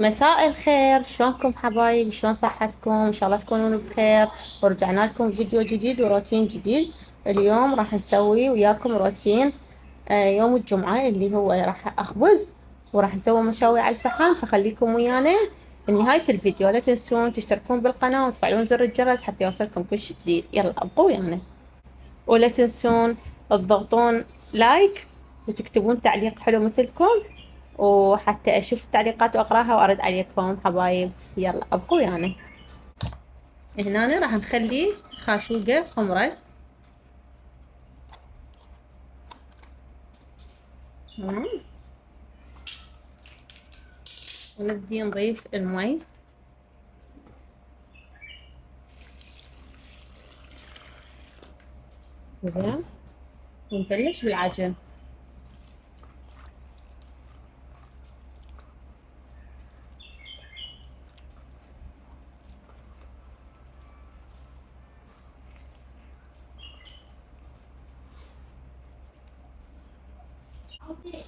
مساء الخير، شلونكم حبايب؟ شلون صحتكم؟ ان شاء الله تكونون بخير. ورجعنا لكم فيديو جديد وروتين جديد. اليوم راح نسوي وياكم روتين يوم الجمعة اللي هو راح اخبز، وراح نسوي مشاوي على الفحم. فخليكم ويانا لنهاية الفيديو. لا تنسون تشتركون بالقناة وتفعلون زر الجرس حتى يوصلكم كل شي جديد. يلا ابقوا ويانا، ولا تنسون تضغطون لايك وتكتبون تعليق حلو مثلكم، وحتى اشوف التعليقات واقراها وارد عليكم حبايب. يلا ابقوا ويانا. هنا راح نخلي خاشوقة خمرة. تمام. ونبدي نضيف المي. زين. ونبلش بالعجن.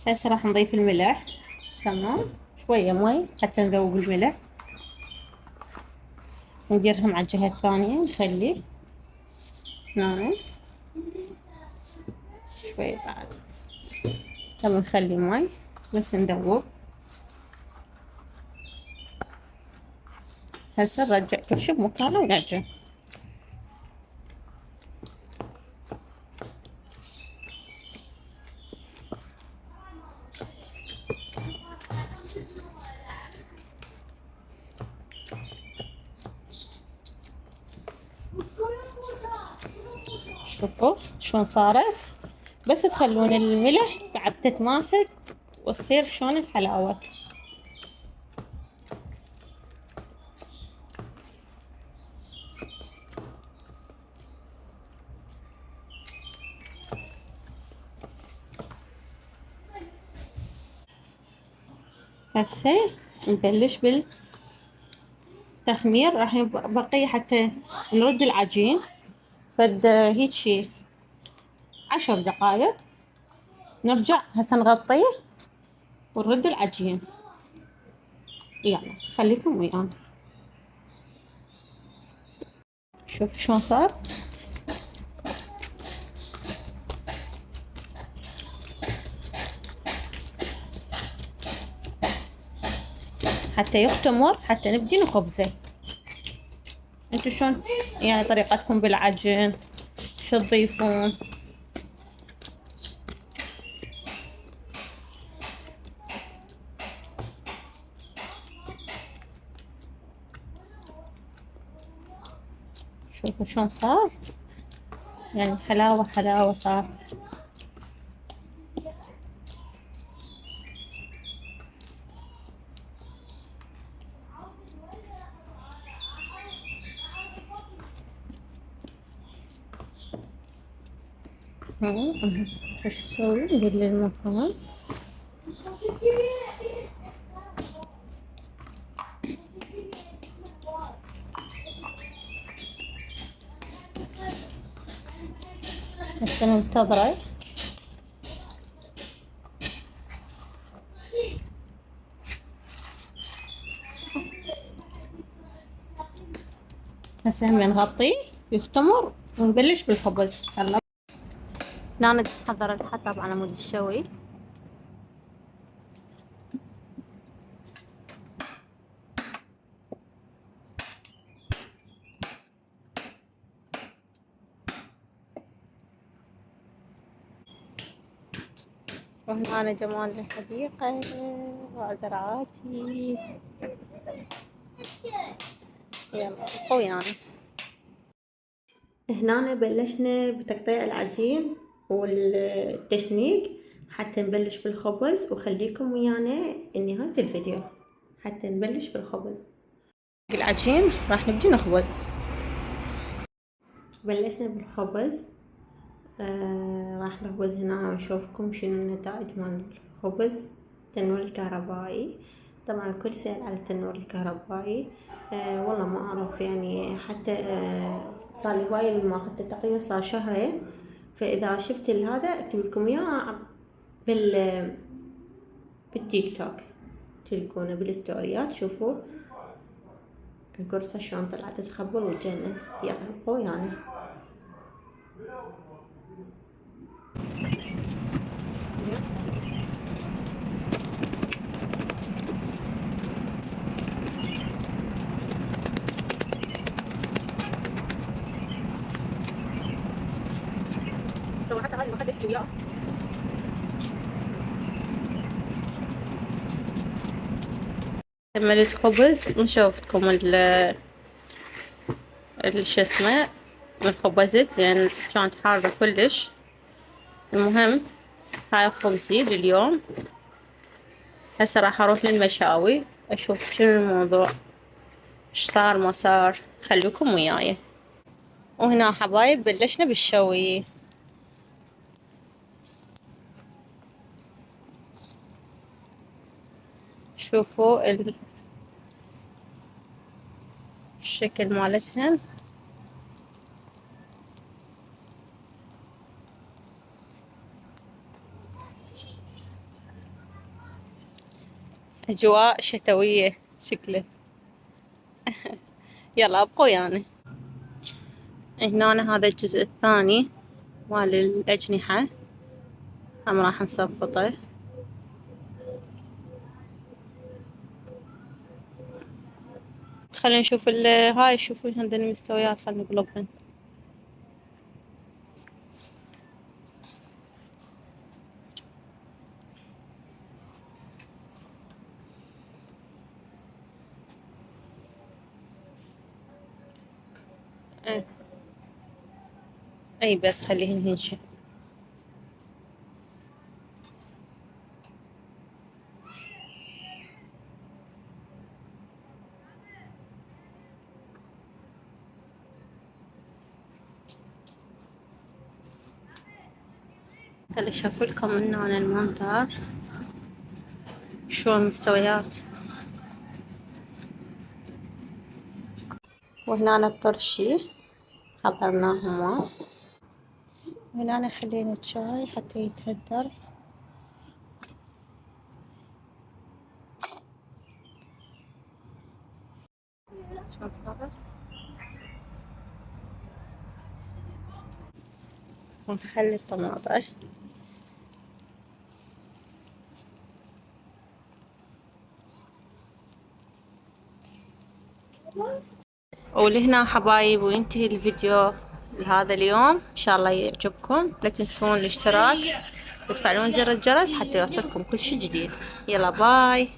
هسه راح نضيف الملح. تمام. شوية مي حتى نذوب الملح. نديرهم على الجهة الثانية. نخلي هنا شوية بعد. تمام. نخلي مي بس نذوب. هسه نرجع كل شي بمكانه ونعجن. شوفوا شلون صارت، بس تخلون الملح بعد تتماسك وتصير شلون الحلاوة. هسه نبلش بالتخمير. راح بقي حتى نرد العجين فد هيجي 10 دقايق. نرجع هسه نغطيه ونرد العجين. يلا خليكم ويانا. شوف شلون صار. حتى يختمر حتى نبدي نخبزه. انتو شلون يعني طريقتكم بالعجن؟ شو تضيفون؟ شوفوا شلون صار، يعني حلاوة حلاوة صار. شو اسوي؟ ندير المكان. هسه ننتظره. هسه هم نغطيه يختمر ونبلش بالخبز. يلا هنا نحضر الحطب على مود الشوي. وهنا أنا جمال الحديقة وزرعاتي. يلا قوي يعني. هنا بلشنا بتقطيع العجين والتشنيق حتى نبلش بالخبز، وخليكم ويانا لنهاية الفيديو حتى نبلش بالخبز. العجين راح نبدي نخبز. بلشنا بالخبز. راح نخبز هنا ونشوفكم شنو النتائج مال الخبز. التنور الكهربائي. طبعا الكل سأل على التنور الكهربائي. والله ما اعرف يعني، حتى صار لي هواي من ما اخذته، تقريبا صار شهرين. فاذا شفت هذا اكتب لكم اياه بالتيك توك. تلقونه بالستوريات. شوفوا القرصة شلون طلعت تخبل وتجنن. يلا ابقوا ويانا. صراحة هاي ما خدت وياه. كملت خبز نشوفتكم شو اسمه خبزت لان كانت حارة كلش. المهم هاي خبزي لليوم. هسه راح اروح للمشاوي اشوف شنو الموضوع، ايش صار ما صار. خلوكم وياي. وهنا حبايب بلشنا بالشوي. شوفوا الشكل مالتهم. أجواء شتوية شكله. يلا ابقوا يعني. هنا هذا الجزء الثاني مال الأجنحة هم راح نصفطه. خلينا نشوف هاي. شوفوا هذين المستويات خلينا نقلبهن. اي بس خليهن هنشي. هلا شوفوا لكم من هنا المنظر شلون مستويات. وهنا الطرشي حضرناهم. وهنا خلينا الشاي حتى يتهدر. شلون صارت. ونخلي الطماطم. ولهنا حبايب وينتهي الفيديو لهذا اليوم. ان شاء الله يعجبكم. لا تنسون الاشتراك وتفعلون زر الجرس حتى يوصلكم كل شي جديد. يلا باي.